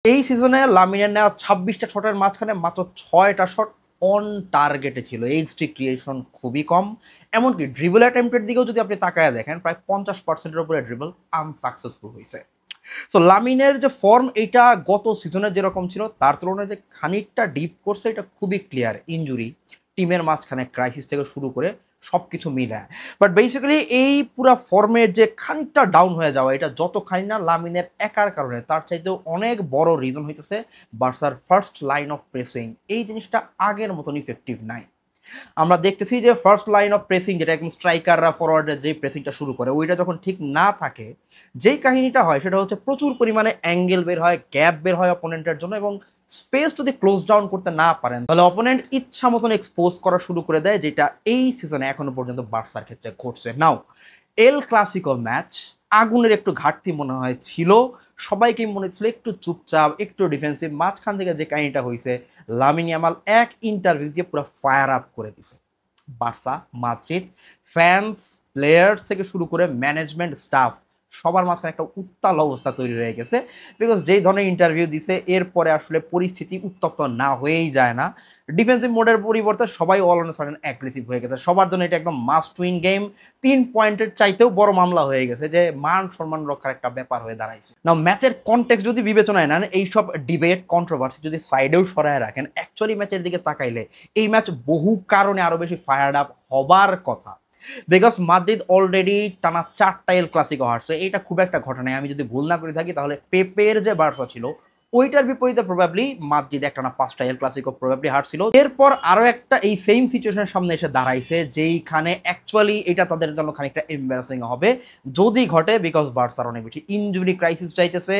এই সিজনে লামিনের নেওয়া 26টা শটের মাঝখানে মাত্র 6টা শট অন টার্গেটে ছিল। এইচডি ক্রিয়েশন খুবই কম। এমনকি ড্রিবল অ্যাটেম্পটের দিকেও যদি আপনি তাকায় দেখেন, প্রায় 50%-এর উপরে ড্রিবল আনসাকসেসফুল হয়েছে। সো লামিনের যে ফর্ম, এটা গত সিজনে যেরকম ছিল তার তুলনায় যে খানিকটা ডিপ করছে এটা খুবই ক্লিয়ার। ইনজুরি, টিমের মাঝখানে ক্রাইসিস থেকে শুরু করে সব কিছু মিলায়। বাট বেসিক্যালি এই পুরা ফর্মের যে খানিকটা ডাউন হয়ে যাওয়া, এটা যতখানি না লামিনের একার কারণে, তার চাইতেও অনেক বড় রিজন হইতেছে বার্সার ফার্স্ট লাইন অফ প্রেসিং। এই জিনিসটা আগের মতন ইফেক্টিভ নাই। আমরা দেখতেছি যে ফার্স্ট লাইন অফ প্রেসিং, যেটা একদম স্ট্রাইকাররা ফরওয়ার্ডের যে প্রেসিংটা শুরু করে, ওইটা যখন ঠিক না থাকে, যেই কাহিনীটা হয় সেটা হচ্ছে প্রচুর পরিমাণে অ্যাঙ্গেল বের হয়, গ্যাপ বের হয় অপোনেন্টের জন্য, এবং স্পেস যদি ক্লোজ ডাউন করতে না পারেন তাহলে অপোনেন্ট ইচ্ছা মতন এক্সপোজ করা শুরু করে দেয়, যেটা এই সিজনে এখনো পর্যন্ত বার্সার ক্ষেত্রে ঘটছে। নাও এল ক্লাসিকো ম্যাচ আগুনের একটু ঘাটতি মনে হয় ছিল, সবাইকেই মনে ছিল একটু চুপচাপ, একটু ডিফেন্সিভ। মাঝখান থেকে যে কাহিনীটা হয়েছে, লামিন ইয়ামাল এক ইন্টারভিউ দিয়ে পুরো ফায়ার আপ করে দিছে বার্সা, মাদ্রিদ, ফ্যান্স, প্লেয়ার্স থেকে শুরু করে ম্যানেজমেন্ট, স্টাফ, সবার মাঝখানে একটা উত্তাল অবস্থা তৈরি হয়ে গেছে। বিকজ যেই ধরনের ইন্টারভিউ দিছে, এরপরে আসলে পরিস্থিতি উত্তপ্ত না হয়েই যায় না। ডিফেন্সিভ মোডের পরিবর্তে সবাই অল অন সাডেন অ্যাগ্রেসিভ হয়ে গেছে। সবার জন্য এটা একদম মাস্ট উইন গেম। 3 পয়েন্টের চাইতেও বড় মামলা হয়ে গেছে, যে মান সম্মান রক্ষার একটা ব্যাপার হয়ে দাঁড়াইছে। না, ম্যাচের কনটেক্সট যদি বিবেচনায় নেন, এইসব ডিবেট কন্ট্রোভার্সি যদি সাইডেও সরায় রাখেন, অ্যাকচুয়ালি ম্যাচের দিকে তাকাইলে এই ম্যাচ বহু কারণে আরো বেশি ফায়ার্ড আপ হবার কথা। বিকজ মাদ্রিদ অলরেডি টানা 4টা এল ক্লাসিকো হারছে। এটা খুব একটা ঘটনা। আমি যদি ভুল না করে থাকি তাহলে পেপের যে বার্সা ছিল ওইটার বিপরীতে প্রবাবলি মাদ্রিদ একটানা 5টা এল ক্লাসিকো প্রবাবলি হারছিল। এরপর আরো একটা এই সেম সিচুয়েশনের সামনে এসে দাঁড়াইছে, যেইখানে অ্যাকচুয়ালি এটা তাদের জন্য খানিকটা এম্বারাসিং হবে যদি ঘটে। বিকজ বার্সার অনেক বেশি ইনজুরি ক্রাইসিস চাইতেছে,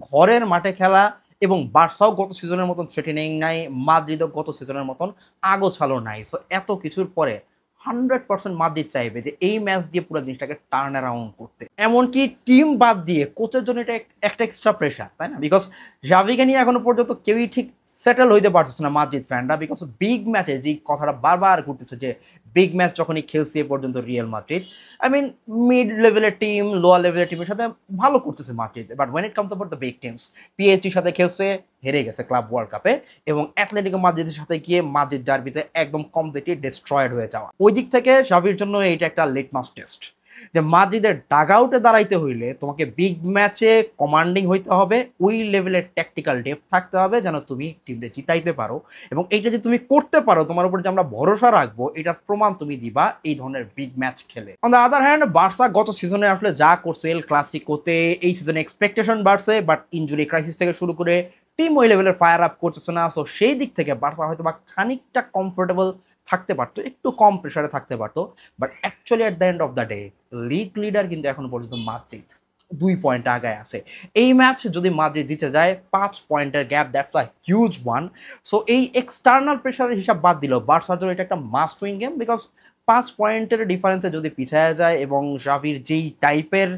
ঘরের মাঠে খেলা, এবং বার্সাও গত সিজনের মতন থ্রেটেনিং নাই, মাদ্রিদও গত সিজনের মতন আগোছালো নাই। সো এত কিছুর পরে 100% মাদ্রিদ চাইবে যে এই ম্যাচ দিয়ে পুরো জিনিসটাকে টার্ন অ্যারাউন্ড করতে। এমনকি টিম বাদ দিয়ে কোচের জন্য এটা একটা এক্সট্রা প্রেশার, তাই না? বিকজ জাভিকে নিয়ে এখনো পর্যন্ত কেউই ঠিক সেটেল হইতে পারতেছে না মাদ্রিদ ফ্যানরা। বিকজ বিগ ম্যাচে যে কথাটা বারবার ঘুরতেছে, যে বিগ ম্যাচ যখনই খেলছে এ পর্যন্ত Real Madrid, I mean mid লেভেলের টিম, লোয়ার লেভেলের টিমের সাথে ভালো করতেছে Madrid. But when it comes about the big teams, পিএসজির সাথে খেলছে, হেরে গেছে ক্লাব ওয়ার্ল্ড কাপে, এবং অ্যাথলেটিকো মাদ্রিদের সাথে গিয়ে মাদ্রিদ ডার্বিতে একদম কমপ্লিটলি ডিস্ট্রয়েড হয়ে যাওয়া। ওই দিক থেকে জাভির জন্য এইটা একটা লিটমাস টেস্ট, যে মাদ্রিদের ডাগ আউটে দাঁড়াইতে হইলে তোমাকে বিগ ম্যাচে কমান্ডিং হইতে হবে, ওই লেভেলের ট্যাকটিক্যাল ডেপথ থাকতে হবে যেন তুমি টিমকে জিতাইতে পারো। এবং এইটা যে তুমি করতে পারো, তোমার উপর যে আমরা ভরসা রাখবো, এটার প্রমাণ তুমি দিবা এই ধরনের বিগ ম্যাচ খেলে। On the other hand, Barca গত সিজনে আসলে যা করছে এল ক্লাসিকোতে, এই সিজনে এক্সপেকটেশন বাড়ছে, বাট ইনজুরি ক্রাইসিস থেকে শুরু করে টিম ওই লেভেলের ফায়ার আপ করতেছে না। সো সেই দিক থেকে বার্সা হয়তো বা খানিকটা কমফোর্টেবল থাকতে পারতো, একটু কম প্রেশারে থাকতে পারতো। But actually at the end of the day league leader কিন্তু এখনো পর্যন্ত মাদ্রিদ 2 পয়েন্ট আগায় আছে। এই ম্যাচ যদি মাদ্রিদ দিতে যায় 5 পয়েন্টের gap, that's a huge one. So এই এক্সটার্নাল প্রেশারের হিসাব বাদ দিল, বার্সার জন্য এটা একটা মাস্ট উইন গেম। বিকজ 5 পয়েন্টের ডিফারেন্সে যদি পিছায়া যায়, এবং জাভির যেই টাইপের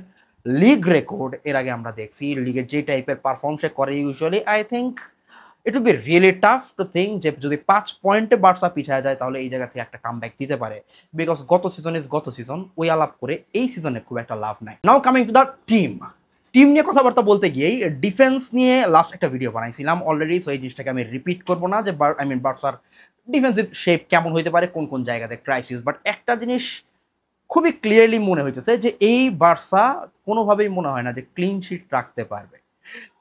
লিগ রেকর্ড এর আগে আমরা দেখছি, লিগের যে টাইপের পারফর্ম সে করে usually, I think it will be really tough to think যে যদি 5 পয়েন্টে বার্সা পিছায় যায় তাহলে এই জায়গা থেকে একটা কামব্যাক দিতে পারে। বিকজ গত সিজন ইজ গত সিজন, ওই আলাপ করে এই সিজনে খুব একটা লাভ নাই। নাও কামিং টু দ্য টিম নিয়ে কথাবার্তা বলতে গিয়েই ডিফেন্স নিয়ে লাস্ট একটা ভিডিও বানাইছিলাম অলরেডি। সো এই জিনিসটাকে আমি রিপিট করবো না, যে বার্সার ডিফেন্সিভ শেপ কেমন হইতে পারে, কোন কোন জায়গাতে ক্রাইসিস। বাট একটা জিনিস খুবই ক্লিয়ারলি মনে হইতেছে, যে এই বার্সা কোনোভাবেই মনে হয় না যে ক্লিন শিট রাখতে পারবে।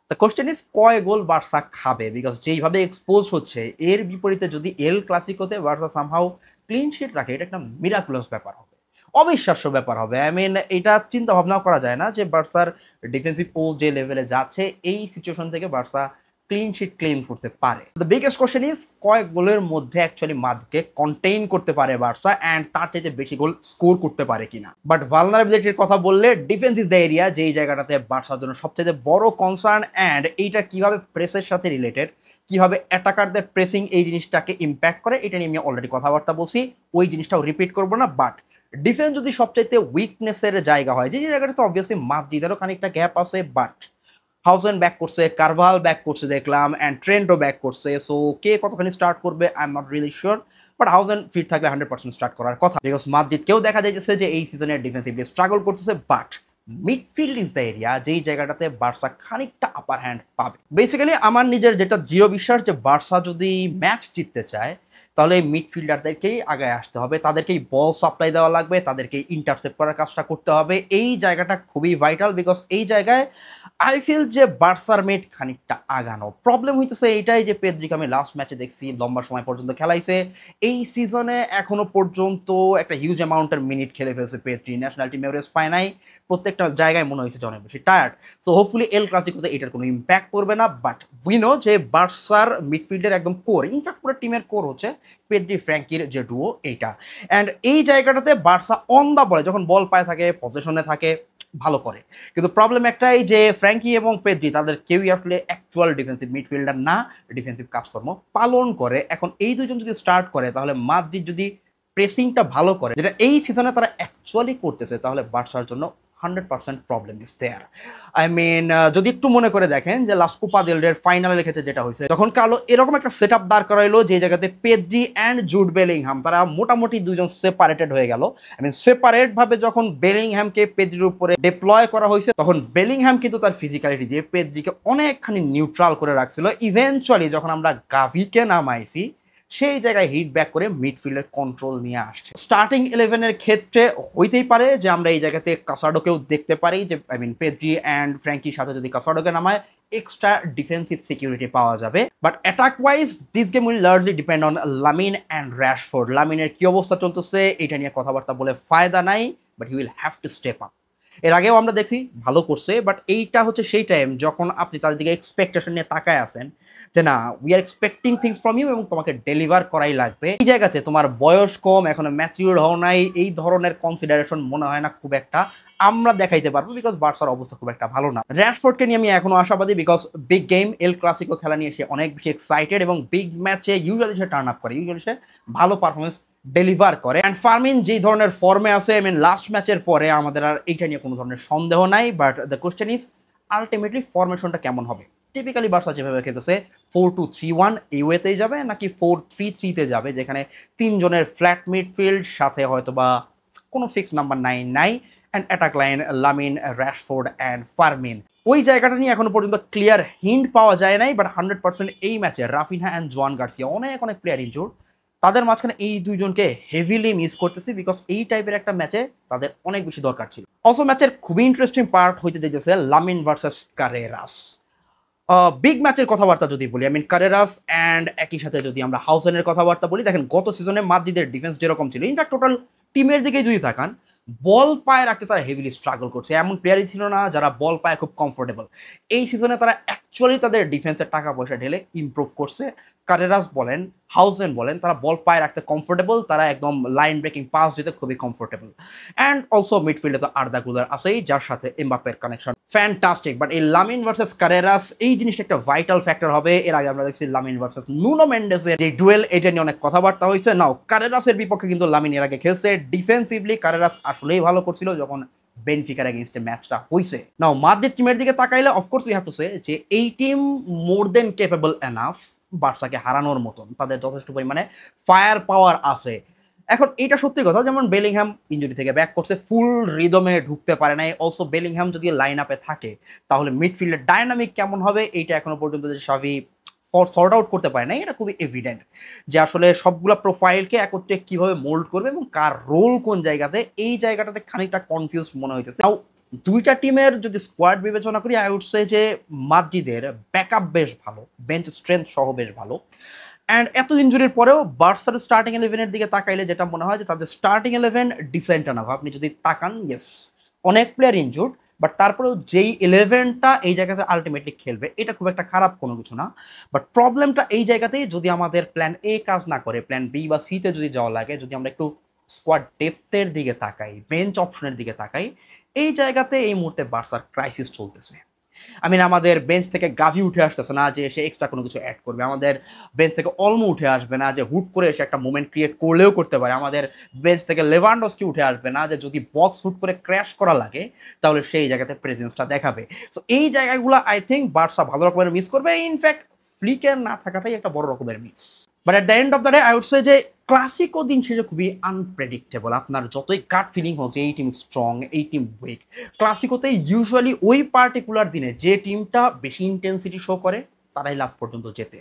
দ্য কোশ্চেন ইজ কয় গোল বার্সা খাবে। বিকজ যেইভাবে এক্সপোজ হচ্ছে, এর বিপরীতে যদি এল ক্লাসিকোতে বার্সা সামহাও ক্লিন শিট রাখে, এটা একটা মিরাকুলাস ব্যাপার হবে, অবিশ্বাস্য ব্যাপার হবে। আই মিন এটা চিন্তা ভাবনাও করা যায় না যে বার্সার ডিফেন্সিভ পোস্ট যে লেভেলে যাচ্ছে, এই সিচুয়েশন থেকে বার্সা ক্লিন শিট ক্লেম করতে পারে। দ্য বিগেস্ট কোশ্চেন ইজ কয়েক গোলের মধ্যে অ্যাকচুয়ালি মাদ্রিদকে কন্টেইন করতে পারে বার্সা, অ্যান্ড তার চাইতে বেশি গোল স্কোর করতে পারে কিনা। বাট ভালনারেবিলিটির কথা বললে ডিফেন্স ইজ দ্য এরিয়া, যেই জায়গাটাতে বার্সার জন্য সবচেয়ে বড় কনসার্ন। অ্যান্ড এইটা কিভাবে প্রেসের সাথে রিলেটেড, কিভাবে অ্যাটাকারদের প্রেসিং এই জিনিসটাকে ইম্প্যাক্ট করে, এটা নিয়ে আমি অলরেডি কথাবার্তা বলছি, ওই জিনিসটাও রিপিট করবো না। বাট ডিফেন্স যদি সবচাইতে উইকনেসের জায়গা হয়, যে জায়গাটাতে অবভিয়াসলি মাদ্রিদেরও খানিকটা গ্যাপ আছে, বাট হাউসেন ব্যাক করছে, কারভাল ব্যাক করছে দেখলাম, অ্যান্ড ট্রেন্টও ব্যাক করছে। সো কে কতখানি স্টার্ট করবে I am not really sure, but Huijsen fit থাকলে 100% স্টার্ট করার কথা। বিকজ মাদ্রিদকেও দেখা যাইতেছে যে এই সিজনের ডিফেন্সিভলি স্ট্রাগল করতেছে, but midfield is the area যেই জায়গাটাতে বার্সা খানিকটা আপার হ্যান্ড পাবে। বেসিক্যালি আমার নিজের যেটা দৃঢ় বিশ্বাস যে বার্সা যদি ম্যাচ জিততে চায় তাহলে মিডফিল্ডারদেরকেই আগায় আসতে হবে, তাদেরকেই বল সাপ্লাই দেওয়া লাগবে, তাদেরকেই ইন্টারসেপ্ট করার কাজটা করতে হবে। এই জায়গাটা খুবই ভাইটাল, বিকজ এই জায়গায় আই ফিল যে বার্সার মেট খানিকটা আগানো। প্রবলেম হইতেছে এইটাই যে পেদ্রিকে আমি লাস্ট ম্যাচে দেখছি লম্বা সময় পর্যন্ত খেলাইছে, এই সিজনে এখনো পর্যন্ত একটা হিউজ অ্যামাউন্টের মিনিট খেলে ফেলছে পেদ্রি, ন্যাশনাল টিম এভারেজ পায় নাই, প্রত্যেকটা জায়গায় মনে হয়েছে যে অনেক বেশি টায়ার্ড। সো হোপফুলি এল ক্লাসিকোতে এটার কোনো ইম্প্যাক্ট করবে না, বাট উইনো যে বার্সার মিডফিল্ডের একদম কোর, ইনফ্যাক্ট পুরো টিমের কোর হচ্ছে পেদ্রি ফ্র্যাঙ্কির যে ডুও এইটা। অ্যান্ড এই জায়গাটাতে বার্সা অন দা বলে যখন বল পায় থাকে, পজিশনে থাকে, ভালো করে। কিন্তু প্রবলেম একটাই যে ফ্র্যাঙ্কি এবং পেদ্রি তাদের কেউই আসলে অ্যাকচুয়াল ডিফেন্সিভ মিডফিল্ডার না, ডিফেন্সিভ কাজকর্ম পালন করে। এখন এই দুজন যদি স্টার্ট করে তাহলে মাদ্রিদ যদি প্রেসিংটা ভালো করে, যেটা এই সিজনে তারা অ্যাকচুয়ালি করতেছে, তাহলে বার্সার জন্য 100% problem is there. I mean যদি একটু মনে করে দেখেন যে লাস্ট কোপা দেল রের ফাইনালের ক্ষেত্রে যেটা হয়েছে, তখন কার্লো এরকম একটা সেট আপ দাঁড় করাইলো যে জায়গাতে পেদ্রি অ্যান্ড জুড বেলিংহাম তারা মোটামুটি দুজন সেপারেটেড হয়ে গেল। আই মিন সেপারেট ভাবে যখন বেলিংহ্যামকে পেদ্রির উপরে ডিপ্লয় করা হয়েছে, তখন বেলিংহ্যাম কিন্তু তার ফিজিক্যালিটি দিয়ে পেদ্রিকে অনেকখানি নিউট্রাল করে রাখছিল। ইভেনচুয়ালি যখন আমরা গাভিকে নামাইছি সেই জায়গায় হিট ব্যাক করে মিডফিল্ডের কন্ট্রোল নিয়ে আসছে। স্টার্টিং 11-এর ক্ষেত্রে হইতেই পারে যে আমরা এই জায়গাতে কাসাডোকেও দেখতে পারি, যে আই মিন পেদ্রি অ্যান্ড ফ্র্যাঙ্কির সাথে যদি কাসাডোকে নামায় এক্সট্রা ডিফেন্সিভ সিকিউরিটি পাওয়া যাবে। But attack wise this game will largely depend on Lamine and Rashford. লামিনের কি অবস্থা চলতেছে এটা নিয়ে কথাবার্তা বলে ফায়দা নাই, but he will have to step up. এর আগেও আমরা দেখছি ভালো করছে, বাট এইটা হচ্ছে সেই টাইম যখন আপনি তাদের দিকে এক্সপেকটেশন নিয়ে তাকায় আছেন যে না, we are expecting things from you এবং তোমাকে ডেলিভার করাই লাগবে। এই জায়গাতে তোমার বয়স কম, এখনো ম্যাচিউর হও নাই, এই ধরনের কনসিডারেশন মনে হয় না খুব একটা আমরা দেখাইতে পারবো, বিকজ বার্সার অবস্থা খুব একটা ভালো না। র্যাশফোর্ডকে নিয়ে আমি এখনো আশাবাদী, because big game El Clasico খেলা নিয়ে সে অনেক বেশি এক্সাইটেড এবং বিগ ম্যাচে ইউজুয়ালি সে টার্ন আপ করে, ইউজুয়ালি সে ভালো পারফরমেন্স ডেলিভার করে। অ্যান্ড ফার্মিন যেই ধরনের ফর্মে আছে, আই মিন লাস্ট ম্যাচের পরে আমাদের আর এইটা নিয়ে কোনো ধরনের সন্দেহ নাই। But the question is ultimately ফরমেশনটা কেমন হবে। টিপিক্যালি বার্সা যেভাবে খেলতেছে 4-2-3-1 এই ওয়েতেই যাবে, নাকি 4-3-3-তে যাবে যেখানে তিনজনের ফ্ল্যাট মিডফিল্ড সাথে হয়তো বা কোনো ফিক্স নাম্বার 9 নাই, and attack line Lamine, Rashford and Fermin. ওই জায়গাটা নিয়ে এখনো পর্যন্ত ক্লিয়ার হিন্ট পাওয়া যায় নাই। বাট 100% এই ম্যাচে রাফিনহা অ্যান্ড জোয়ান গার্সিয়া অনেক প্লেয়ার ইনজুর্ড, তাদের মাঝখানে এই দুইজনকে হেভিলি মিস করতেছি, বিকজ এই টাইপের একটা ম্যাচে তাদের অনেক বেশি দরকার ছিল। অলসো ম্যাচের খুবই ইন্টারেস্টিং পার্ট হইতে দেখতেছে লামিন ভার্সেস কারেরাস। বিগ ম্যাচের কথাবার্তা যদি বলি, আই মিন কারেরাস অ্যান্ড একই সাথে যদি আমরা হাউসেনের কথাবার্তা বলি, দেখেন গত সিজনে মাদ্রিদের ডিফেন্স যেরকম ছিল, ইনফ্যাক্ট টোটাল টিমের দিকে যদি তাকান, বল পায়ে রাখতে তারা হেভিলি স্ট্রাগল করছে। এমন প্লেয়ারই ছিল না যারা বল পায়ে খুব কমফোর্টেবল। এই সিজনে তারা অ্যাকচুয়ালি তাদের ডিফেন্সের টাকা পয়সা ঢেলে ইমপ্রুভ করছে। কারেরাস বলেন, হাউসেন বলেন, তারা বল পায়ে রাখতে কমফোর্টেবল, তারা একদম লাইন ব্রেকিং পাস দিতে খুবই কমফোর্টেবল। অ্যান্ড অলসো মিডফিল্ডে তো আর্দা গুলার আছেই, যার সাথে এমবাপ্পের কানেকশন ফ্যান্টাস্টিক। বাট এই লামিন ভার্সেস কারেরাস এই জিনিসটা একটা ভাইটাল ফ্যাক্টর হবে। এর আগে আমরা দেখছি লামিন ভার্সেস নুনো মেন্ডেসের যে ডুয়েল, এটা নিয়ে অনেক কথাবার্তা হয়েছে। নাও কারেরাসের বিপক্ষে কিন্তু লামিন এর আগে খেলছে, ডিফেন্সিভলি কারেরাস আসলেই ভালো করছিল যখন বেনফিকার এগেইনস্টে ম্যাচটা হয়েছে। নাও মাদ্রিদ টিমের দিকে তাকাইলে of course we have to say যে এই টিম মোর দেন কেপেবল এনাফ বার্সাকে হারানোর মতন, তাদের যথেষ্ট পরিমাণে ফায়ার পাওয়ার আছে। এখন এটা সত্যি কথা, যেমন বেলিংহ্যাম ইনজুরি থেকে ব্যাক করছে, ফুল রিদমে ঢুকতে পারে নাই। অলসো বেলিংহ্যাম যদি লাইন আপে থাকে তাহলে মিডফিল্ডের ডায়নামিক কেমন হবে এইটা এখনো পর্যন্ত যে সাভি সর্ট আউট করতে পারে না, এটা খুবই এভিডেন্ট যে আসলে সবগুলো প্রোফাইলকে একত্রে কিভাবে মোল্ড করবে এবং কার রোল কোন জায়গাতে, এই জায়গাটাতে খানিকটা কনফিউজড মনে হইতেছে। তাও দুইটা টিমের যদি স্কোয়াড বিবেচনা করি, আই উড সে যে মাদ্রিদের ব্যাকআপ বেশ ভালো, বেঞ্চ স্ট্রেংথ সহ বেশ ভালো। অ্যান্ড এত ইনজুরির পরেও বার্সার স্টার্টিং 11-এর দিকে তাকাইলে যেটা মনে হয় যে তাদের স্টার্টিং 11 ডিসেন্ট না। আপনি যদি তাকান, ইয়েস অনেক প্লেয়ার ইনজুর্ড, বাট তারপরেও যেই 11টা এই জায়গাতে আলটিমেটলি খেলবে এটা খুব একটা খারাপ কোনো কিছু না। বাট প্রবলেমটা এই জায়গাতেই, যদি আমাদের প্ল্যান এ কাজ না করে প্ল্যান বি বা সিতে যদি যাওয়া লাগে, যদি আমরা একটু স্কোয়াড ডেপথের দিকে তাকাই, বেঞ্চ অপশনের দিকে তাকাই, এই জায়গাতে এই মুহূর্তে বার্সার ক্রাইসিস চলতেছে। আই মিন আমাদের বেঞ্চ থেকে গাভি উঠে আসতেছে না যে সে এক্সট্রা কোনো কিছু অ্যাড করবে, আমাদের বেঞ্চ থেকে অলমো উঠে আসবে না যে হুট করে এসে একটা মোমেন্ট ক্রিয়েট করলেও করতে পারে, আমাদের বেঞ্চ থেকে লেভানডস্কি উঠে আসবে না যে যদি বক্স হুট করে ক্র্যাশ করা লাগে তাহলে সেই জায়গাতে প্রেজেন্সটা দেখাবে। সো এই জায়গাগুলো আই থিঙ্ক বার্সা ভালো রকমের মিস করবে। ইনফ্যাক্ট ফ্লিকের না থাকাটাই একটা বড় রকমের miss. But at the end of the day I would say যে ক্লাসিকো দিন শেষে খুবই আনপ্রেডিক্টেবল। আপনার যতই গাট ফিলিং হোক যে এই টিম স্ট্রং, এই টিম উইক, ক্লাসিকোতে ইউজুয়ালি ওই পার্টিকুলার দিনে যে টিমটা বেশি ইন্টেন্সিটি শো করে তারাই লাস্ট পর্যন্ত জেতে।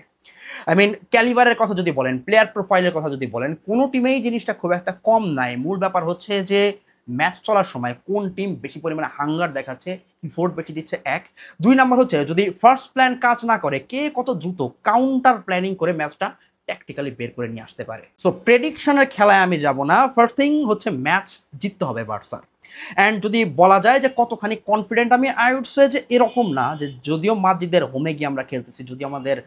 আই মিন ক্যালিবারের কথা যদি বলেন, প্লেয়ার প্রোফাইলের কথা যদি বলেন, কোনো টিমেই জিনিসটা খুব একটা কম নাই। মূল ব্যাপার হচ্ছে যে ম্যাচ চলার সময় কোন টিম বেশি পরিমাণে হাঙ্গার দেখাচ্ছে, ইফোর্ট বেশি দিচ্ছে, এক। দুই নাম্বার হচ্ছে যদি ফার্স্ট প্ল্যান কাজ না করে কে কত দ্রুত কাউন্টার প্ল্যানিং করে ম্যাচটা ট্যাকটিক্যালি বের করে নিয়ে আসতে পারে। সো প্রেডিকশনের খেলায় আমি যাব না। ফার্স্ট থিং হচ্ছে ম্যাচ জিততে হবে বার্সার। অ্যান্ড যদি বলা যায় যে কতখানি কনফিডেন্ট আমি, আই উড সে যে এরকম না যে যদিও মাদ্রিদের হোমে গিয়ে আমরা খেলতেছি, যদি আমাদের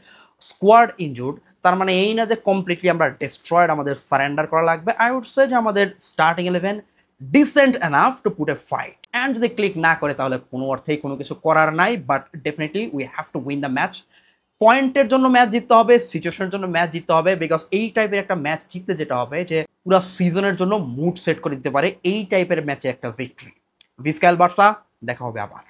স্কোয়াড ইনজুর্ড, তার মানে এই না যে কমপ্লিটলি আমরা ডিস্ট্রয়েড, আমাদের সারেন্ডার করা লাগবে। আই উড সে যে আমাদের starting 11 decent enough to put a fight. And যদি ক্লিক না করে তাহলে কোনো অর্থেই কোনো কিছু করার নাই। But definitely we have to win the match. পয়েন্টের জন্য ম্যাচ জিততে হবে, সিচুয়েশনের জন্য ম্যাচ জিততে হবে, বিকজ এই টাইপের একটা ম্যাচ জিততে যেটা হবে যে পুরো সিজনের জন্য মুড সেট করে দিতে পারে, এই টাইপের ম্যাচে একটা ভিক্টরি। ভিস্কাল বার্সা, দেখা হবে আবার।